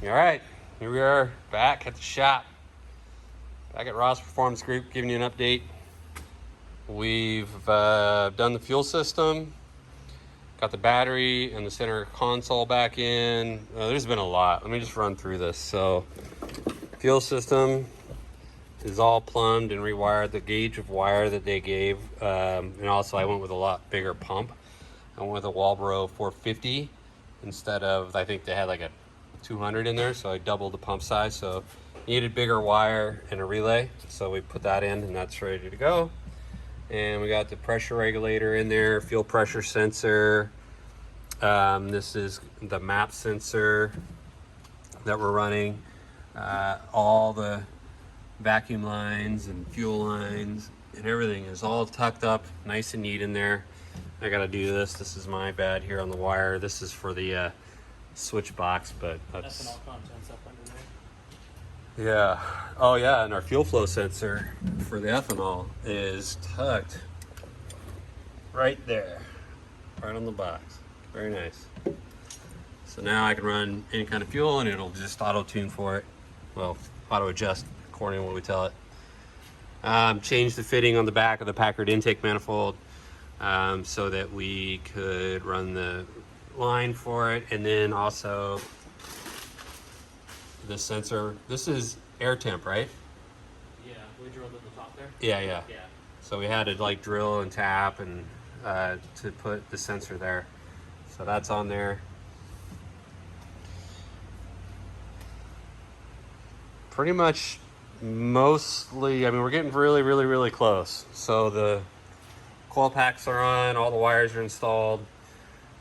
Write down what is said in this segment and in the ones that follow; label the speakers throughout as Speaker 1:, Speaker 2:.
Speaker 1: All right, here we are back at the shop, back at Ross Performance Group, giving you an update. We've done the fuel system, got the battery and the center console back in. There's been a lot. Let me just run through this. So, fuel system is all plumbed and rewired. The gauge of wire that they gave, and also I went with a lot bigger pump. I went with a Walbro 450 instead of, I think they had like a 200 in there, so I doubled the pump size. So needed bigger wire and a relay, so we put that in and that's ready to go. And we got the pressure regulator in there, fuel pressure sensor. This is the map sensor that we're running. All the vacuum lines and fuel lines and everything is all tucked up nice and neat in there. I gotta do this. This is my bad here on the wire. This is for the switch box, but that's
Speaker 2: ethanol contents up under there.
Speaker 1: Yeah. Oh yeah, and our fuel flow sensor for the ethanol is tucked right there, right on the box. Very nice. So now I can run any kind of fuel and it'll just auto tune for it. Well, auto adjust according to what we tell it. Change the fitting on the back of the Packard intake manifold so that we could run the line for it. And then also the sensor, this is air temp, right?
Speaker 2: Yeah, we drilled at the top there.
Speaker 1: Yeah.
Speaker 2: Yeah.
Speaker 1: So we had to like drill and tap and to put the sensor there. So that's on there. Pretty much mostly, I mean, we're getting really close. So the coil packs are on, all the wires are installed.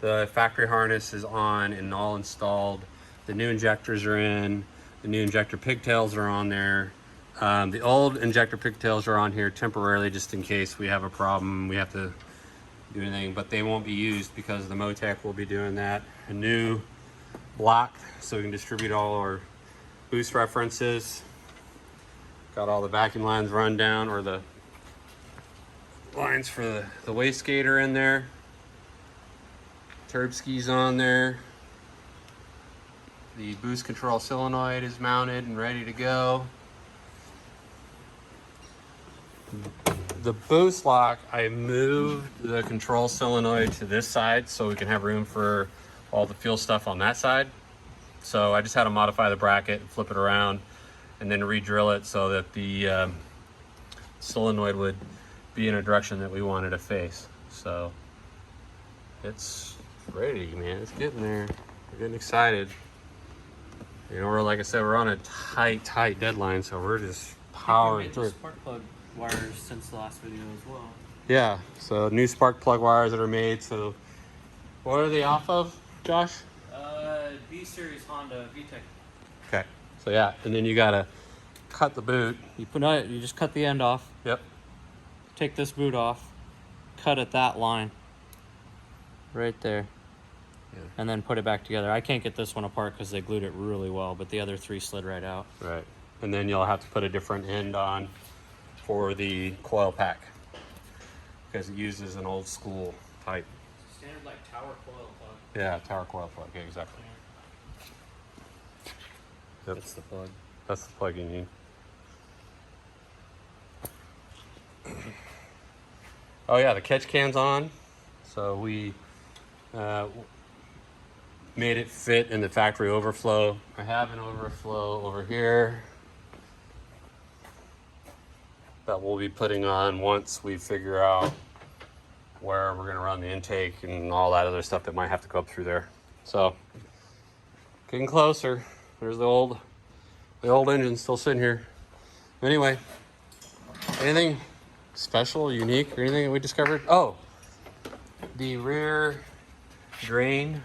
Speaker 1: The factory harness is on and all installed. The new injectors are in. The new injector pigtails are on there. The old injector pigtails are on here temporarily just in case we have a problem. We have to do anything, but they won't be used because the Motec will be doing that. A new block so we can distribute all our boost references. Got all the vacuum lines run down, or the lines for the wastegator in there. Turb skis on there. The boost control solenoid is mounted and ready to go. The boost lock, I moved the control solenoid to this side so we can have room for all the fuel stuff on that side. So I just had to modify the bracket and flip it around and then re-drill it so that the solenoid would be in a direction that we wanted to face. So it's ready, man. It's getting there. We're getting excited. You know, we're, like I said, we're on a tight deadline, so we're just powering through.
Speaker 2: Spark plug wires since the last video as well.
Speaker 1: Yeah, so new spark plug wires that are made. So what are they off of, Josh?
Speaker 2: B series Honda VTEC.
Speaker 1: Okay, so yeah, and then you gotta cut the boot.
Speaker 2: You just cut the end off.
Speaker 1: Yep.
Speaker 2: Take this boot off. Cut at that line. Right there.
Speaker 1: Yeah.
Speaker 2: And then put it back together. I can't get this one apart because they glued it really well, but the other three slid right out.
Speaker 1: Right, and then you'll have to put a different end on for the coil pack because it uses an old school type.
Speaker 2: Standard like tower coil plug.
Speaker 1: Yeah, tower coil plug. Yeah, exactly. Yep.
Speaker 2: That's the plug.
Speaker 1: That's the plug you need. Oh yeah, the catch can's on. So we made it fit in the factory overflow. I have an overflow over here that we'll be putting on once we figure out where we're gonna run the intake and all that other stuff that might have to go up through there. So getting closer. There's the old engine still sitting here. Anyway, anything special, unique, or anything that we discovered? Oh, the rear drain.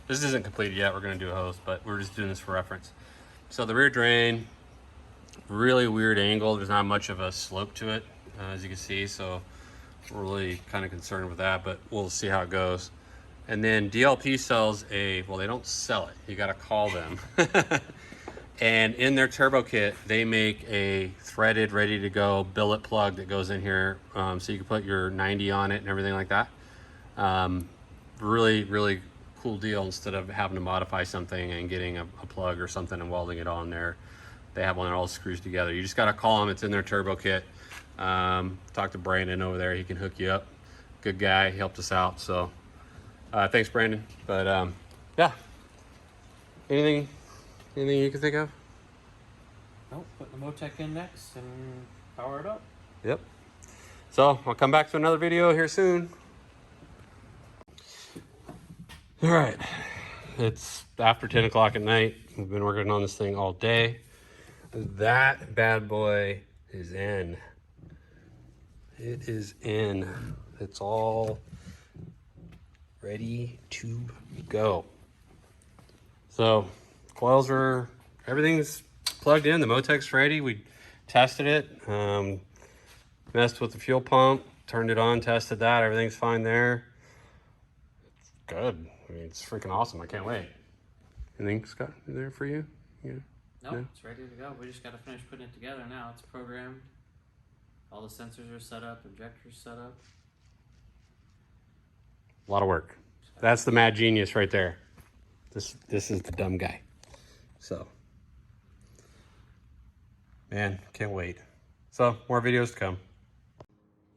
Speaker 1: This isn't completed yet. We're going to do a hose, but we're just doing this for reference. So the rear drain, really weird angle. There's not much of a slope to it, as you can see. So we're really kind of concerned with that, but we'll see how it goes. And then DLP sells well, they don't sell it. You got to call them. And in their turbo kit, they make a threaded, ready to go billet plug that goes in here. So you can put your 90 on it and everything like that. Really cool deal. Instead of having to modify something and getting a plug or something and welding it on there, they have one that all screws together. You just got to call them. It's in their turbo kit. Talk to Brandon over there. He can hook you up. Good guy. He helped us out. So thanks, Brandon. But yeah. Anything you can think of?
Speaker 2: Nope, put the Motec in next and power it up.
Speaker 1: Yep. So I'll come back to another video here soon. All right. It's after 10 o'clock at night. We've been working on this thing all day. That bad boy is in. It is in. It's all ready to go. So coils are, everything's plugged in. The Motec's ready. We tested it, messed with the fuel pump, turned it on, tested that. Everything's fine there. It's good. I mean, it's freaking awesome. I can't wait. Anything, Scott, is there for you? Yeah.
Speaker 2: Nope,
Speaker 1: No?
Speaker 2: it's ready to go. We just got to finish putting it together now. It's programmed. All the sensors are set up, injectors set up.
Speaker 1: A lot of work. That's the mad genius right there. This is the dumb guy. So, man, can't wait. So, more videos to come.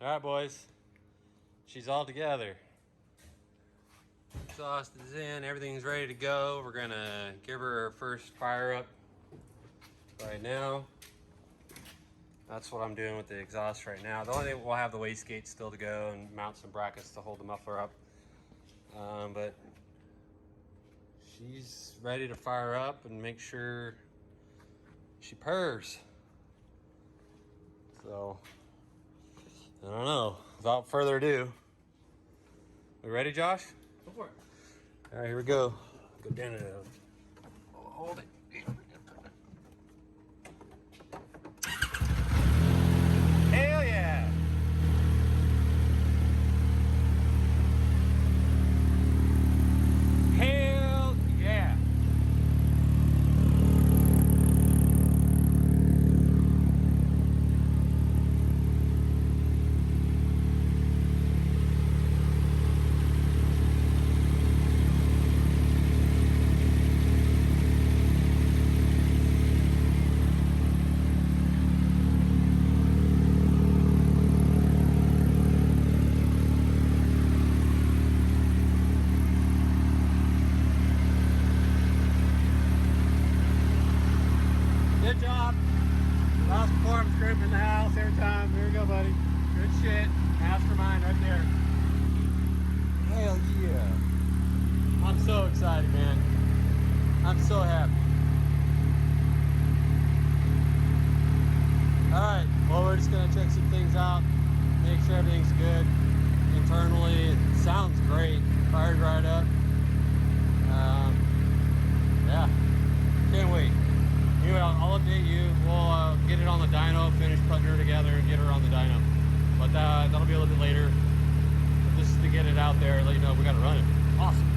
Speaker 1: All right, boys. She's all together. Exhaust is in. Everything's ready to go. We're going to give her her first fire up right now. That's what I'm doing with the exhaust right now. The only thing, we'll have the wastegate still to go and mount some brackets to hold the muffler up. But she's ready to fire up and make sure she purrs. So, I don't know. Without further ado, we ready, Josh?
Speaker 2: Go for it.
Speaker 1: All right, here we go. Go down it. Hold it. Hell yeah! Hell yeah! Good job. Ross Performance Group in the house every time. Here we go, buddy. Good shit. Mastermind right there. Hell yeah. I'm so excited, man. I'm so happy. Alright, well, we're just going to check some things out. Make sure everything's good internally. It sounds great. Fired right up. Yeah. Can't wait. Anyway, I'll update you. We'll get it on the dyno, finish putting her together, and get her on the dyno. But that'll be a little bit later. But just to get it out there, let you know we got to run it. Awesome.